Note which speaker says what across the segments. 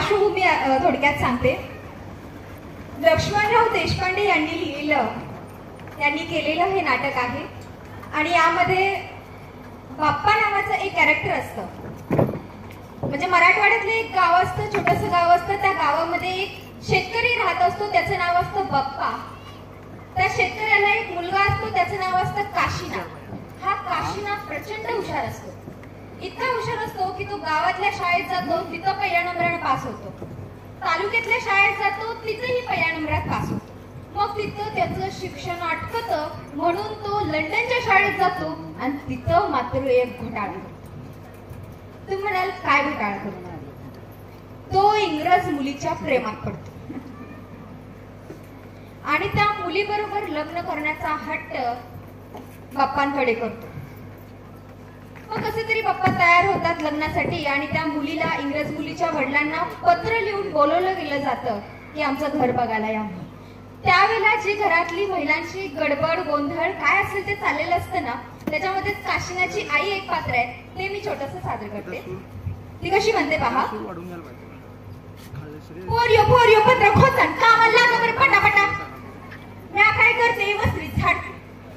Speaker 1: पार्श्वभूमी थोडक्यात सांगते. लक्ष्मणराव देशपांडे यांनी केलेलं हे नाटक आहे आणि यामध्ये बाप्पा नावाचं एक कॅरेक्टर असतं. म्हणजे मराठवाड्यातलं एक गाव असतं, छोटंसं गाव असतं. त्या गावामध्ये एक शेतकरी राहत असतो, त्याचं नाव असतं बाप्पा. त्या शेतकऱ्याला एक मुलगा असतो, त्याचं नाव असतं काशीनाथ. हा काशीनाथ प्रचंड हुशार असतो. इतका हुशार असतो की तो गावातल्या शाळेत जातो, तिथं पहिल्या नंबरानं पास होतो. तालुक्यातल्या शाळेत जातो, तिथंही पहिल्या नंबरात पास होतो. मग तिथं त्याचं शिक्षण अटकतं म्हणून तो लंडनच्या शाळेत जातो आणि तिथं मात्र एक घोटाळा करतो. तुम्ही म्हणाल काय घोटाळा करतो? तो इंग्रज मुलीच्या प्रेमात पडतो आणि त्या मुलीबरोबर लग्न करण्याचा हट्ट बाप्पांकडे करतो. मग कसे तरी बाप्पा तयार होतात लग्नासाठी आणि त्या मुलीला, इंग्रज मुलीच्या वडिलांना पत्र लिहून बोलवलं गेलं जातं की आमचं घर बघायला या. त्यावेळेला जी घरातली महिलांची गडबड गोंधळ काय असेल ते चाललेलं असतं ना, त्याच्यामध्ये काशीनाथची आई एक पात्र आहे, ते मी छोटंसं सादर करते. ती कशी म्हणते पहा. पोरियो पोरियो पत्र खोचन कामाला लागा बरं पटापटा. म्या काय करते, वस्त्री झाडते.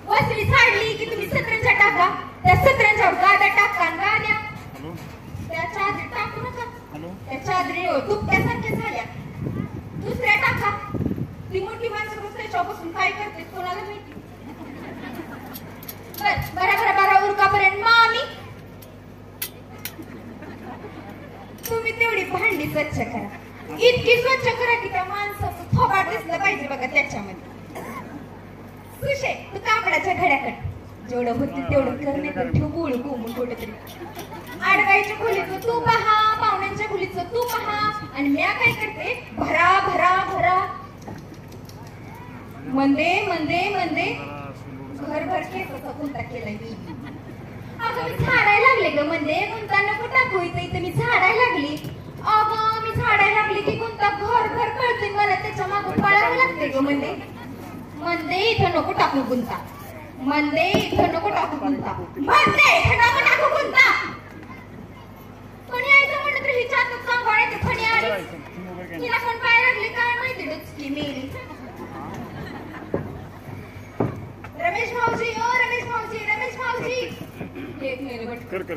Speaker 1: वस्त्री झाडली की तुम्ही सतरंजा टाका, त्या सतरंजावर गाद्या टाका, गाद्या त्या चादरी टाकू नका. त्या चादरी दुपट्यासारख्या झाल्या, दुसऱ्या टाका. ती मोठी माणसं दुसऱ्याच्या बसून काय करते कोणाला माहिती. बरा उरकापर्यंत मामी तुम्ही तेवढी भांडी स्वच्छ करा. इतकी स्वच्छ करा की त्या माणसाचं थोबाड दिसलं पाहिजे बघा त्याच्यामध्ये. सुशे तू कापडाच्या घड्याकडे जेवढं होती तेवढं करणे तर ठेव गोळ गोमून कुठेतरी. आडवायच्या खोलीचं तू पहा, पाहुण्यांच्या खोलीचं तू पहा आणि म्या काय करते भरा भरा भरा मंदे मंदे मंदे घरभर केसाचा गुंता केलाय. अगं मी झाडायला लागले ग मंदे, गुंता नको टाकू इथं मी झाडायला लागली. अगं मी झाडायला लागली की गुंता घरभर कळते मला, त्याच्या मागून पळावं लागते ग मंदे. मंदे इथं नको टाकू गुंता, मंदे इथं नको टाकू गुंता, मंदे इथं नको टाकू गुंता. कोणी यायचं म्हणलं तर हिच्या हातात सांभाळायचं फणी आली. तिला कोण पाय लागले काय माहिती डुचकी मेली. रमेश भाऊजी, ओ रमेश भाऊजी, रमेश भाऊजी एक मिनिट कर कर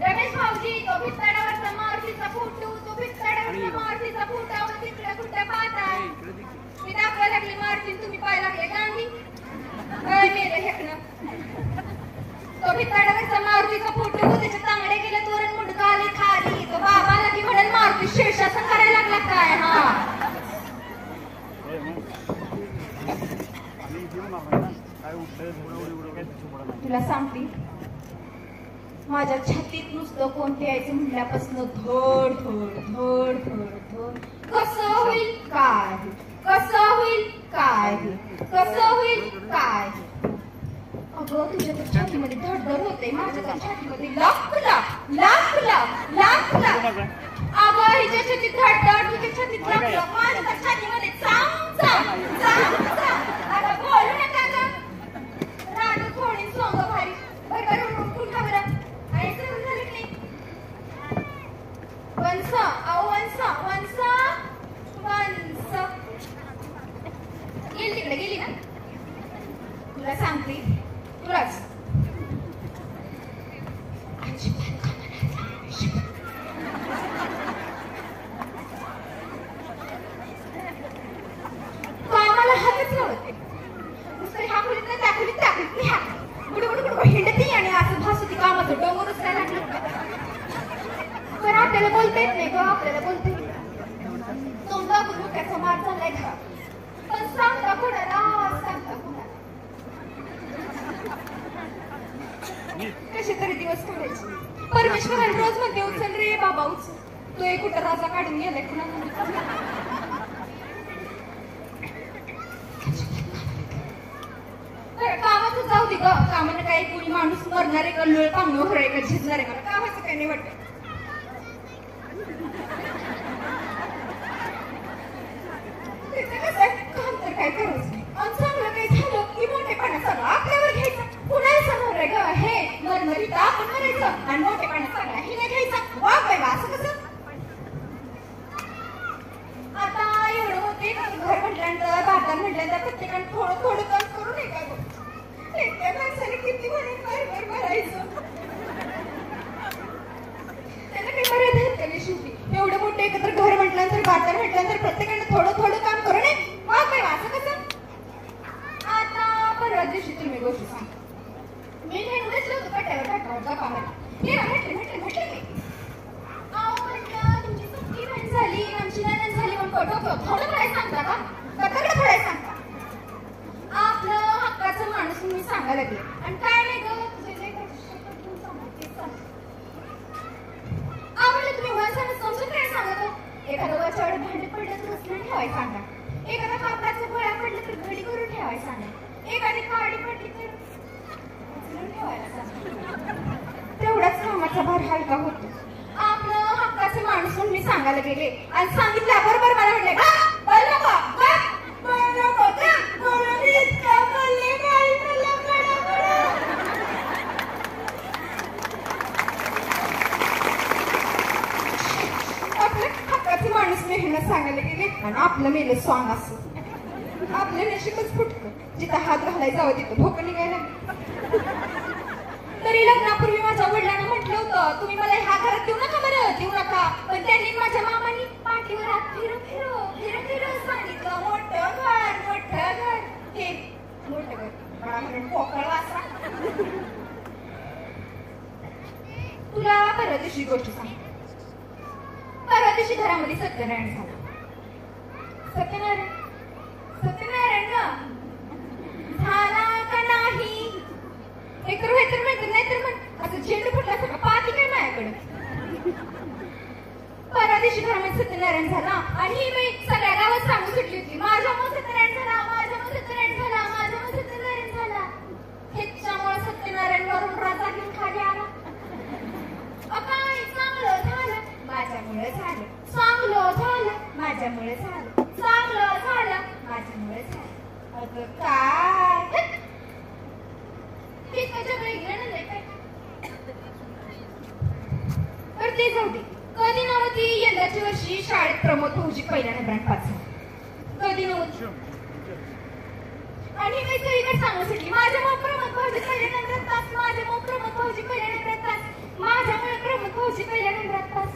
Speaker 1: रमेश भाऊजी, तो भित्ताडावरचा मारुतीचा फोटो, तो भित्ताडावरचा मारुतीचा फोटो तिकडे कुठे पाहताय. मी दाखवायला लागली मारुती, तुम्ही पाय लागले गांधी काय मेलं हेकणं. तो भित्ताडावरचा मारुतीचा फोटो, त्याच्या तांगडे गेले तोरण मुंडका आले खाली. तो बाबाला की म्हणेल मारुती शीर्षासन करायला लागला काय. हा तुला सांगते, माझ्या छातीत नुसतं कोणते यायचं म्हणल्यापासून धड धड धड धड धड. कसं होईल काय, कसं होईल काय, कसं होईल काय. अगं तुझ्या तर छातीमध्ये धडधड होते, माझ्या तर छातीमध्ये लाख लाख लाख लाख लाख लाख. अगं हिच्या छातीत धडधड, तुझ्या छातीत लाख लाख, माझ्या तर छातीमध्ये चांग चांग चांग चांग. अगं बोलू नका ग, राहतो थोडी सोंग भारी बरोबर कुठा बरं ऐकून झालं की नाही. वंस अहो वंस वंस वंस गेली तिकडे गेली ना. तुला सांगते, तुलाच कामाला हातच लावते. नुसतं ह्या खोलीत नाही त्या खोलीत त्या खोलीत ह्या गुडू गुडू गुडू हिंडती आणि असं भासती कामाचं डोंगरच नाही लागलं. पण आपल्याला बोलता येत नाही ग, आपल्याला बोलते तुमचा गुरुमुख्याचा मार झालाय का. पण सांगता कुणाला, सांगता कुणाला. कसे तरी दिवस काढायचे. परमेश्वराला रोज म्हणते उचल रे बाबा उचल. तो एक कुठं राजा काढून गेलाय कुणाला. कामाचं जाऊ दे ग, कामानं काही कोणी माणूस मरणार आहे का, लोळ पांगळ होणार का, झिजणार आहे का, कामाचं काही नाही वाटत. काम तर काय करायचं नाही. चांगलं काही झालं की मोठेपणा सगळं आपल्यावर घ्यायचं. कुणाला सांगणार आहे ग, हे मरमरीत आपण करायचं आणि मोठेपणा सगळा हिने घ्यायचा. वा बाई असं कसं म्हटल्यानंतर प्रत्येकाने थोडं थोडं काम करू नये का गं? त्या माणसाने किती म्हणून बार भरायचं. त्याला काही मर्यादा आहेत का नाही शेवटी? एवढं मोठं एकत्र घर म्हटल्यानंतर बाजार म्हटल्यानंतर प्रत्येकाने थोडं थोडं काम करू नये. मग काय असं कसं? आता परवा दिवशी तुम्ही गोष्ट सांगा. मी नेहमी बसलो होतो कट्ट्यावर गप्पा मारत. हे म्हटले मी तुमची सुट्टी बहीण झाली, आमची नणंद झाली म्हणून थोडं काय सांगता का? कथाकडे थोडं सांगता. आपलं हक्काचं माणूस मी सांगायला लागले. आणि काय नाही ग आवडलं तुम्ही माणसाला समजून काय सांगत. एखादं वरच्यावर भांडे पडलं तर उचलून ठेवाय सांगा. एखादा कापडाचं गोळा पडलं तर घडी करून ठेवाय सांगा. एखादी काडी पडली तर उचलून ठेवायला सांगा. तेवढाच कामाचा भार हलका होतो. आपलं हक्काचे माणूस म्हणून मी सांगायला गेले आणि सांगितल्याबरोबर मला म्हणले आपलं हक्काचे माणूस मेहनत सांगायला गेले आणि आपलं मेलं स्वांग असं. आपलं नशीबच फुटकं. जिथं हात घालायला जावं तिथं भोकं निघायला. तरी लग्नापूर्वी माझ्या वडिलांना म्हटलं होतं तुम्ही मला ह्या घरात देऊ नका बरं, देऊ नका. पण त्यांनी माझ्या मामानी पाठीवर हात फिरव सांगितलं मोठं घर. हे मोठं घर बडा पोकळ वासा. तुला परवा दिवशी गोष्ट सांग. परवा दिवशी घरामध्ये सत्यनारायण झालं. सत्यनारायण का झाला का नाही? हे तर माहिती नाही तर मग असं झेंडू फुटल्यासारखं पाहती काय माझ्याकडे. परवा दिवशी घरामध्ये सत्यनारायण झाला आणि ही मी सगळ्या गावात सांगू सुटली होती माझ्यामुळे सत्यनारायण झाला. ह्याच्यामुळे सत्यनारायण वरून राजा घेऊन खाली आला. काय चांगलं झालं माझ्यामुळे झालं. चांगलं झालं माझ्यामुळे झालं. चांगलं झालं माझ्यामुळे झालं. अगं काय तर ते जाऊ दे. कधी नव्हती यंदाच्या वर्षी शाळेत प्रमोद भाऊजी पहिल्या नंबरात पास झाले. कधी नव्हती. आणि मी सगळीकडे सांगू शकली माझ्यामुळे प्रमोद भाऊजी पहिल्या नंबरात पास. माझ्यामुळे प्रमोद भाऊजी पहिल्या नंबरात पास. माझ्यामुळे प्रमोद भाऊजी पहिल्या नंबरात पास.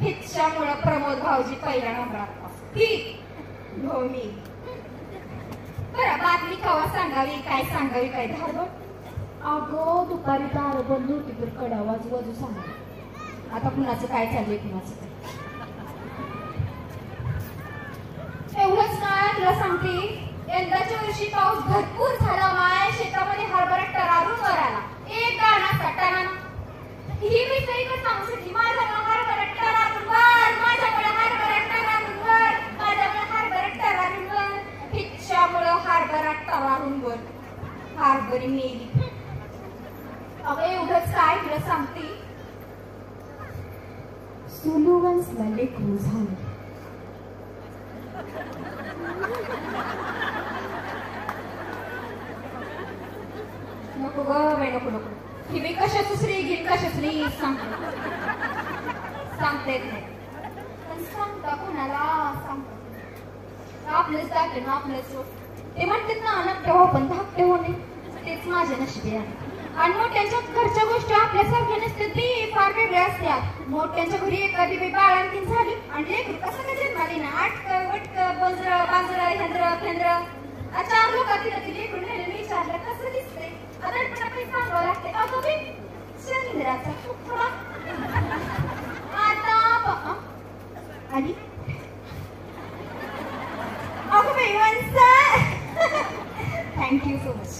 Speaker 1: ह्याच्यामुळे प्रमोद भाऊजी पहिल्या नंबरात पास. ठीक हो मी बरं बातमी कवा सांगावी काय धारबड. अगं दुपारी दार बंद होती तर कडा वाजू सांगा. आता कुणाचं काय चाललंय कुणाचं एवढंच काय तुला सांगते. यंदाच्या वर्षी पाऊस भरपूर झाला. माय शेतामध्ये हरभरा टरारून वर आला. एक गाणा सटाणा ही मी सगळीकडे सांगू शकली. माझ्याकडे हरभरा टरारून वर. माझ्याकडे हरभरा टरारून वर. माझ्याकडे हरभरा टरारून वर. हिच्यामुळं हरभरा टरारून वर. हरभरी मेली. अगं एवढंच काय तुला सांगते. सुलुवंसला लेकरू झालं. नको ग बाई नको. ही बाई कशाच श्री घेईल कशाच नाही सांगता येत नाही. पण सांगता कोणाला सांगता आपलंच दाखले ना आपलंच. ते म्हणतात ना नकटे हो पण धाकटे होणे तेच माझ्या नशिबी आहे. आणि मोठ्यांच्या घरच्या गोष्टी आपल्यासारख्या नसतात. ती फार वेगळ्या असतात. मोठ्यांच्या घरी एखादी बाई बाळांतीन झाली आणि लेकरू कसं काय जन्माली ना आटक वटक बंजर बांजर हेंद्र फेंद्र 4 लोक तिला लेकरू नेलं विचारलं कसं दिसतंय. आता काही सांगावं लागते. अगं बाई चंद्राचा तुकडा आता आली. अगं बाई थँक्यू सो मच.